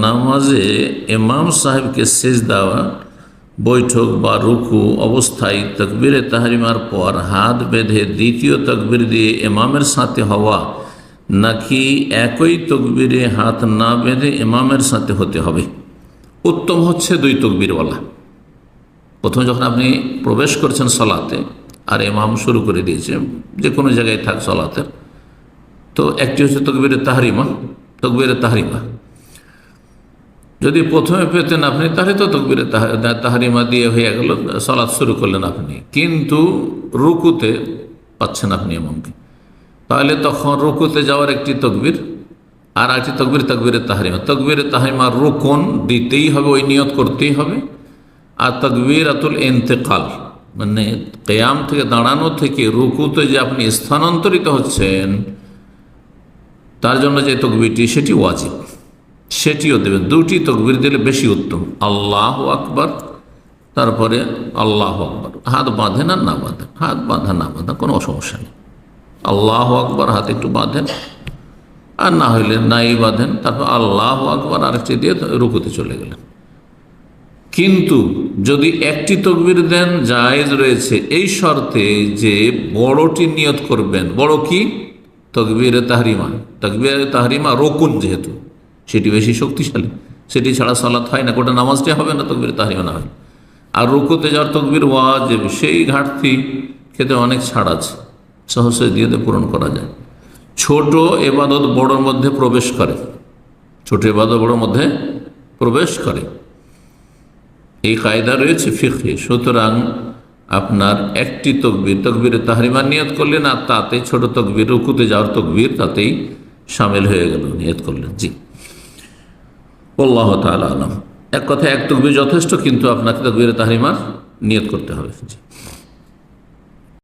নামাজে ইমাম সাহেবকে সেজদা বৈঠক বা রুকু অবস্থায় তাকবীরে তাহরিমার পর হাত বেঁধে দ্বিতীয় তাকবীর দিয়ে ইমামের সাথে হওয়া নাকি একই তাকবীরে হাত না বেঁধে ইমামের সাথে হতে হবে? উত্তম হচ্ছে দুই তাকবীরওয়ালা। প্রথমে যখন আপনি প্রবেশ করছেন সলাতে আর ইমাম শুরু করে দিয়েছে, যে কোনো জায়গায় থাক সলাতের, তো একটি হচ্ছে তাকবীরে তাহরিমা। যদি প্রথমে পেতেন আপনি, তাহলে তো তাকবীরে তাহরিমা দিয়ে হয়ে গেল, সলাৎ শুরু করলেন আপনি, কিন্তু রুকুতে পাচ্ছেন আপনি ইমামকে, তাহলে তখন রুকুতে যাওয়ার একটি তাকবীর আর একটি তাকবীরে তাহরিমার রুকন দিতেই হবে, ওই নিয়ত করতেই হবে। আর তাকবীরাতুল ইন্তেকাল মানে কিয়াম থেকে, দাঁড়ানো থেকে রুকুতে যে আপনি স্থানান্তরিত হচ্ছেন, তার জন্য যে তাকবীরটি সেটি ওয়াজিব, সেটিও দেবেন। দুটি তাকবীর দিলে বেশি উত্তম। আল্লাহু আকবার, তারপরে আল্লাহু আকবার। হাত বাঁধেন আর না বাঁধেন, হাত বাঁধা না বাঁধা কোনো সমস্যা নেই। আল্লাহু আকবার হাত একটু বাঁধেন, আর না হইলে নাই বাঁধেন, তারপর আল্লাহু আকবার আরেকটি দিয়ে রুকুতে চলে গেলেন। কিন্তু যদি একটি তাকবীর দেন, জায়েজ রয়েছে এই শর্তে যে বড়টি নিয়ত করবেন। বড় কি? তাকবীরে তাহরিমা রকুন, যেহেতু সেটি বেশি শক্তিশালী, সেটি ছাড়া সালাত হয় না, গোটা নামাজটি হবে না তাকবীরে তাহরিমা না হয়। আর রুকুতে যাওয়ার তাকবীর ওয়াজিব, সেই ঘাটতি ক্ষেত্রে অনেক ছাড় আছে, সহজে দিয়ে পূরণ করা যায়। ছোট ইবাদত বড়োর মধ্যে প্রবেশ করে, ছোট ইবাদত বড়োর মধ্যে প্রবেশ করে, এই কায়দা রয়েছে ফিকহে। সুতরাং আপনার একটি তাকবীরে তাহরিমা নিয়ত করলেন, আর তাতে ছোট তাকবীর, রুকুতে যাওয়ার তাকবীর তাতেই শামিল হয়ে গেল, নিয়ত করলেন। জি, আল্লাহু তাআলা আলাম। এক কথায় এক তাকবীর যথেষ্ট, কিন্তু আপনাকে তাকবীরে তাহরিমার নিয়ত করতে হবে। জি।